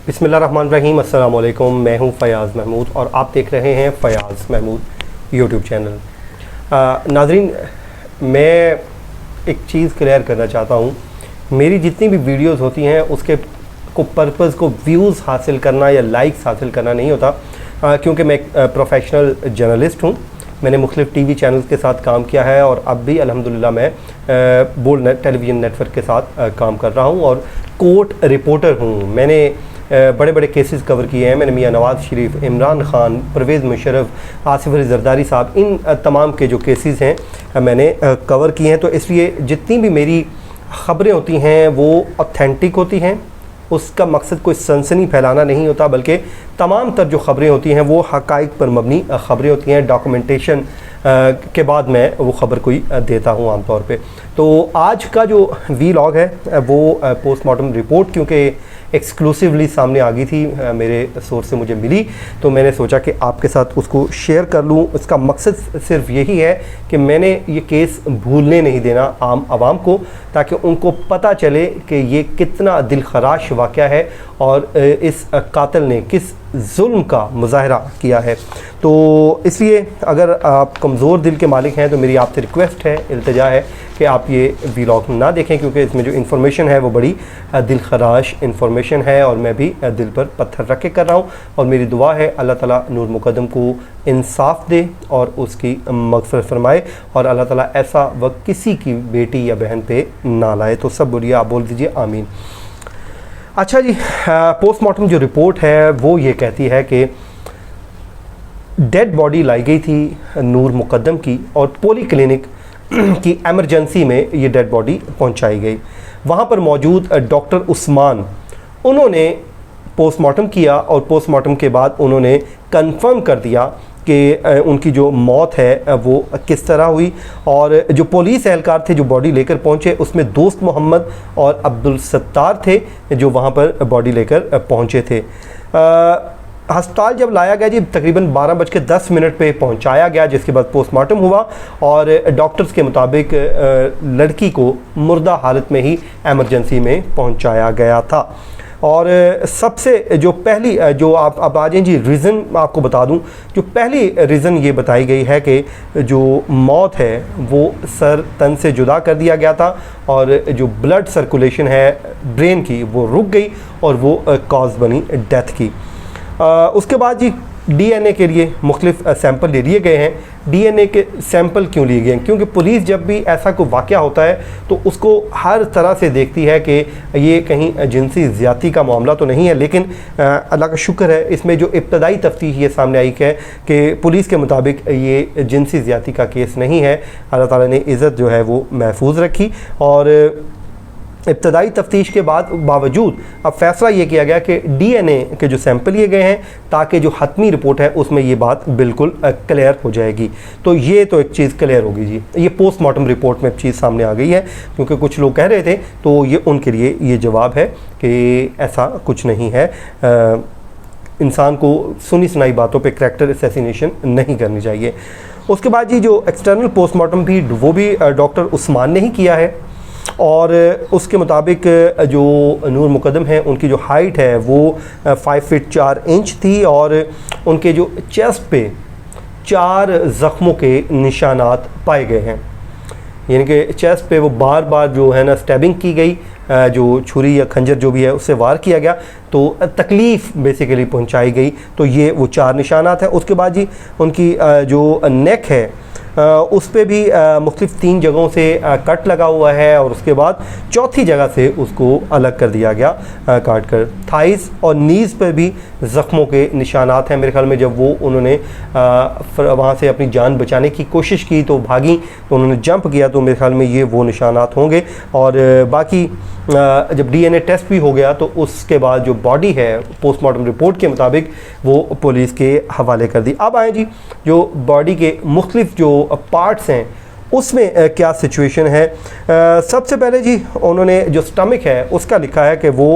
बिस्मिल्लाहिर्रहमानिर्रहीम, अस्सलाम वालेकुम। मैं हूं फ़याज़ महमूद और आप देख रहे हैं फ़याज़ महमूद यूट्यूब चैनल। नाज़रीन, मैं एक चीज़ क्लियर करना चाहता हूं। मेरी जितनी भी वीडियोस होती हैं उसके पर्पज़ को व्यूज़ हासिल करना या लाइक्स हासिल करना नहीं होता, क्योंकि मैं एक प्रोफेशनल जर्नलिस्ट हूं। मैंने मुख्तलिफ़ टीवी चैनल्स के साथ काम किया है और अब भी अल्हम्दुलिल्लाह मैं बोल्ड टेलीविज़न नेटवर्क के साथ काम कर रहा हूं और कोर्ट रिपोर्टर हूं। मैंने बड़े बड़े केसेस कवर किए हैं। मैंने मियाँ नवाज़ शरीफ, इमरान ख़ान, परवेज़ मुशर्रफ, आसिफ अली ज़रदारी साहब, इन तमाम के जो केसेस हैं मैंने कवर किए हैं। तो इसलिए जितनी भी मेरी ख़बरें होती हैं वो ऑथेंटिक होती हैं। उसका मकसद कोई सनसनी फैलाना नहीं होता, बल्कि तमाम तर जो ख़बरें होती हैं वो हक़ाइक़ पर मबनी ख़बरें होती हैं। डॉक्यूमेंटेशन के बाद मैं वो ख़बर कोई देता हूँ आम तौर पे। तो आज का जो वीलॉग है वो पोस्टमार्टम रिपोर्ट क्योंकि एक्सक्लूसिवली सामने आ गई थी, मेरे सोर्स से मुझे मिली, तो मैंने सोचा कि आपके साथ उसको शेयर कर लूँ। इसका मकसद सिर्फ यही है कि मैंने ये केस भूलने नहीं देना आम आवाम को, ताकि उनको पता चले कि ये कितना दिलखराश वाक़या है और इस कातिल ने किस जुल्म का मुज़ाहरा किया है। तो इसलिए अगर आप कमज़ोर दिल के मालिक हैं तो मेरी आपसे रिक्वेस्ट है, इल्तिजा है कि आप ये वीलॉग ना देखें, क्योंकि इसमें जो इन्फॉर्मेशन है वो बड़ी दिलखराश इन्फॉर्मेशन है और मैं भी दिल पर पत्थर रख के कर रहा हूँ। और मेरी दुआ है अल्लाह ताला नूर मुक़द्दम को इंसाफ दे और उसकी मग़फ़िरत फरमाए और अल्लाह ताला ऐसा वक्त किसी की बेटी या बहन पे ना लाए। तो सब बोलिए, आप बोल दीजिए आमीन। अच्छा जी, पोस्टमार्टम जो रिपोर्ट है वो ये कहती है कि डेड बॉडी लाई गई थी नूर मुक़द्दम की और पोली क्लिनिक की एमरजेंसी में ये डेड बॉडी पहुंचाई गई। वहाँ पर मौजूद डॉक्टर उस्मान, उन्होंने पोस्टमार्टम किया और पोस्टमार्टम के बाद उन्होंने कंफर्म कर दिया कि उनकी जो मौत है वो किस तरह हुई। और जो पुलिस एहलकार थे जो बॉडी लेकर पहुंचे उसमें दोस्त मोहम्मद और अब्दुल सत्तार थे जो वहाँ पर बॉडी लेकर पहुँचे थे। अस्पताल जब लाया गया जी तकरीबन 12:10 पे पहुंचाया गया, जिसके बाद पोस्टमार्टम हुआ और डॉक्टर्स के मुताबिक लड़की को मुर्दा हालत में ही एमरजेंसी में पहुंचाया गया था। और सबसे जो पहली जो आप अब आ जाएं जी, रीज़न आपको बता दूं। जो पहली रीज़न ये बताई गई है कि जो मौत है वो सर तन से जुदा कर दिया गया था और जो ब्लड सर्कुलेशन है ब्रेन की वो रुक गई और वो कॉज बनी डेथ की। उसके बाद जी डीएनए के लिए मुख्तलिफ सैंपल ले लिए गए हैं। डीएनए के सैंपल क्यों लिए गए हैं? क्योंकि पुलिस जब भी ऐसा कोई वाक़या होता है तो उसको हर तरह से देखती है कि ये कहीं जिनसी ज़्यादती का मामला तो नहीं है। लेकिन अल्लाह का शुक्र है इसमें जो इब्तदाई तफ्तीश ये सामने आई है कि पुलिस के मुताबिक ये जिनसी ज़्यादती का केस नहीं है। अल्लाह ताला ने इज़्ज़त जो है वो महफूज रखी और इब्तदाई तफ्तीश के बावजूद अब फ़ैसला ये किया गया कि डीएनए के जो सैंपल लिए गए हैं ताकि जो हतमी रिपोर्ट है उसमें ये बात बिल्कुल क्लियर हो जाएगी। तो ये तो एक चीज़ क्लियर होगी जी। ये पोस्टमार्टम रिपोर्ट में चीज़ सामने आ गई है, क्योंकि कुछ लोग कह रहे थे, तो ये उनके लिए ये जवाब है कि ऐसा कुछ नहीं है। इंसान को सुनी सुनाई बातों पे करैक्टर असैसिनेशन नहीं करनी चाहिए। उसके बाद जी जो एक्सटर्नल पोस्टमार्टम भी वो भी डॉक्टर उस्मान ने ही किया है और उसके मुताबिक जो नूर मुक़द्दम है उनकी जो हाइट है वो 5 फीट 4 इंच थी और उनके जो चेस्ट पे 4 ज़ख्मों के निशानात पाए गए हैं। यानी कि चेस्ट पे वो बार बार जो है ना स्टैबिंग की गई, जो छुरी या खंजर जो भी है उससे वार किया गया, तो तकलीफ़ बेसिकली पहुंचाई गई। तो ये वो 4 निशानात हैं। उसके बाद जी उनकी जो नेक है उस पर भी मुख्तलिफ़ 3 जगहों से कट लगा हुआ है और उसके बाद चौथी जगह से उसको अलग कर दिया गया काट कर। थाइस और नीज़ पर भी ज़ख्मों के निशानात हैं। मेरे ख्याल में जब वो उन्होंने वहाँ से अपनी जान बचाने की कोशिश की तो भागी, तो उन्होंने जंप किया, तो मेरे ख्याल में ये वो निशानात होंगे। और बाकी जब डीएनए टेस्ट भी हो गया तो उसके बाद जो बॉडी है पोस्टमार्टम रिपोर्ट के मुताबिक वो पुलिस के हवाले कर दी। अब आए जी जो बॉडी के मुख्तलिफ जो पार्ट्स हैं उसमें क्या सिचुएशन है। सबसे पहले जी उन्होंने जो स्टमक है उसका लिखा है कि वो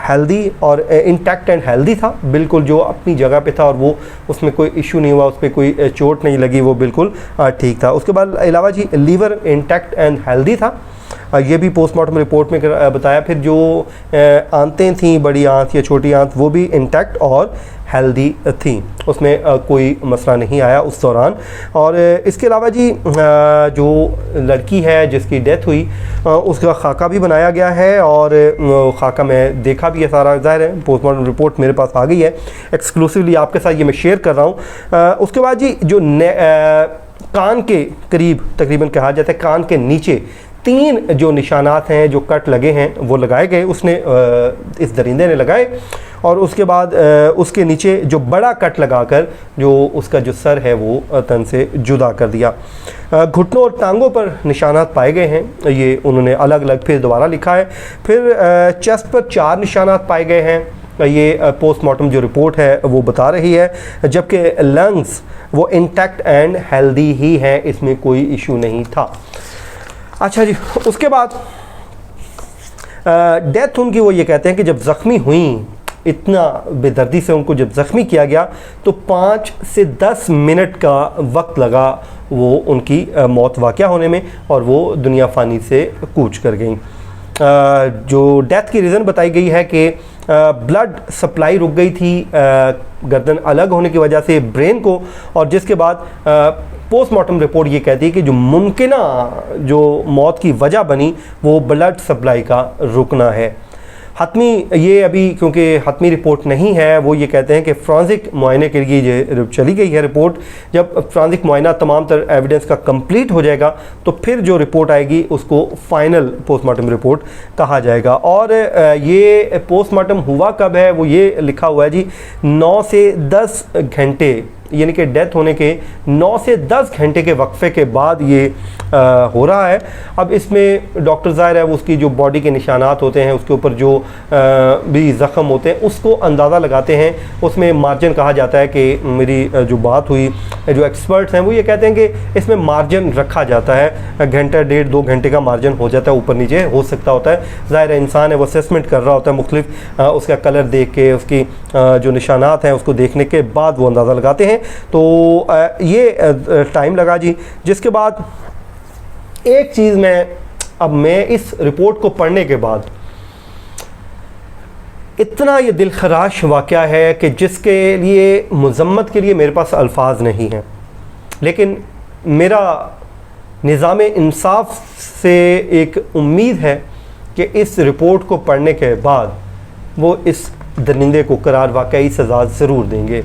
हेल्दी और इंटैक्ट एंड हेल्दी था, बिल्कुल जो अपनी जगह पे था और वो उसमें कोई इशू नहीं हुआ, उस पर कोई चोट नहीं लगी, वो बिल्कुल ठीक था। उसके बाद अलावा जी लीवर इंटैक्ट एंड हेल्दी था। ये भी पोस्टमार्टम रिपोर्ट में बताया। फिर जो आंतें थीं, बड़ी आंत या छोटी आंत, वो भी इंटैक्ट और हेल्दी थी, उसमें कोई मसला नहीं आया उस दौरान। और इसके अलावा जी जो लड़की है जिसकी डेथ हुई उसका खाका भी बनाया गया है, और खाका में देखा भी है सारा, ज़ाहिर है पोस्टमार्टम रिपोर्ट मेरे पास आ गई है, एक्सक्लूसिवली आपके साथ ये मैं शेयर कर रहा हूँ। उसके बाद जी जो कान के करीब तकरीबन कहा जाता है, कान के नीचे 3 जो निशानात हैं, जो कट लगे हैं, वो लगाए गए, उसने इस दरिंदे ने लगाए। और उसके बाद उसके नीचे जो बड़ा कट लगाकर जो उसका जो सर है वो तन से जुदा कर दिया। घुटनों और टांगों पर निशानात पाए गए हैं, ये उन्होंने अलग अलग फिर दोबारा लिखा है। फिर चेस्ट पर 4 निशानात पाए गए हैं, ये पोस्टमार्टम जो रिपोर्ट है वो बता रही है। जबकि लंग्स वो इंटैक्ट एंड हेल्दी ही हैं, इसमें कोई इशू नहीं था। अच्छा जी, उसके बाद डेथ उनकी, वो ये कहते हैं कि जब ज़ख्मी हुई, इतना बेदर्दी से उनको जब ज़ख्मी किया गया तो 5 से 10 मिनट का वक्त लगा वो उनकी मौत वाक़या होने में, और वो दुनिया फ़ानी से कूच कर गई। जो डेथ की रीज़न बताई गई है कि ब्लड सप्लाई रुक गई थी गर्दन अलग होने की वजह से ब्रेन को, और जिसके बाद पोस्टमार्टम रिपोर्ट ये कहती है कि जो मुमकिना जो मौत की वजह बनी वो ब्लड सप्लाई का रुकना है। हतमी ये अभी क्योंकि हतमी रिपोर्ट नहीं है, वो ये कहते हैं कि फ्रांसिक मुआयने के लिए ये चली गई है रिपोर्ट। जब फ्रांसिक मुआयना तमाम तर एविडेंस का कंप्लीट हो जाएगा तो फिर जो रिपोर्ट आएगी उसको फाइनल पोस्टमार्टम रिपोर्ट कहा जाएगा। और ये पोस्टमार्टम हुआ कब है, वो ये लिखा हुआ है जी 9 से 10 घंटे, यानी कि डेथ होने के 9 से 10 घंटे के वक्फे के बाद ये हो रहा है। अब इसमें डॉक्टर ज़ाहिर है वो उसकी जो बॉडी के निशानात होते हैं, उसके ऊपर जो भी ज़ख़म होते हैं उसको अंदाज़ा लगाते हैं। उसमें मार्जिन कहा जाता है कि मेरी जो बात हुई, जो एक्सपर्ट्स हैं वो ये कहते हैं कि इसमें मार्जिन रखा जाता है, घंटा 1.5-2 घंटे का मार्जिन हो जाता है, ऊपर नीचे हो सकता होता है। ज़ाहिर है इंसान है वो असेसमेंट कर रहा होता है, मुख्तलिफ उसका कलर देख के, उसकी जो निशानात हैं उसको देखने के बाद वो अंदाज़ा लगाते हैं। तो ये टाइम लगा जी। जिसके बाद एक चीज़ मैं इस रिपोर्ट को पढ़ने के बाद, इतना ये दिलखराश वाक़या है कि जिसके लिए मज़म्मत के लिए मेरे पास अल्फाज नहीं हैं, लेकिन मेरा निज़ाम इंसाफ से एक उम्मीद है कि इस रिपोर्ट को पढ़ने के बाद वो इस दरिंदे को करार वाकई सज़ा ज़रूर देंगे।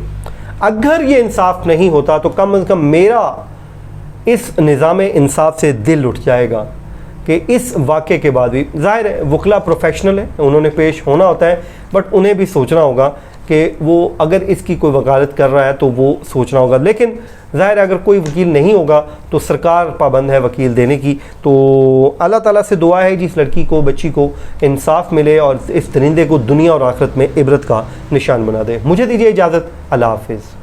अगर ये इंसाफ नहीं होता तो कम से कम मेरा इस निज़ाम इंसाफ से दिल उठ जाएगा कि इस वाक़े के बाद भी, ज़ाहिर है वकला प्रोफेशनल है, उन्होंने पेश होना होता है, बट उन्हें भी सोचना होगा कि वो अगर इसकी कोई वकालत कर रहा है तो वो सोचना होगा। लेकिन ज़ाहिर है अगर कोई वकील नहीं होगा तो सरकार पाबंद है वकील देने की। तो अल्लाह ताला से दुआ है जिस लड़की को, बच्ची को इंसाफ मिले और इस दरिंदे को दुनिया और आखिरत में इबरत का निशान बना दे। मुझे दीजिए इजाज़त, अल्लाह हाफ़िज़।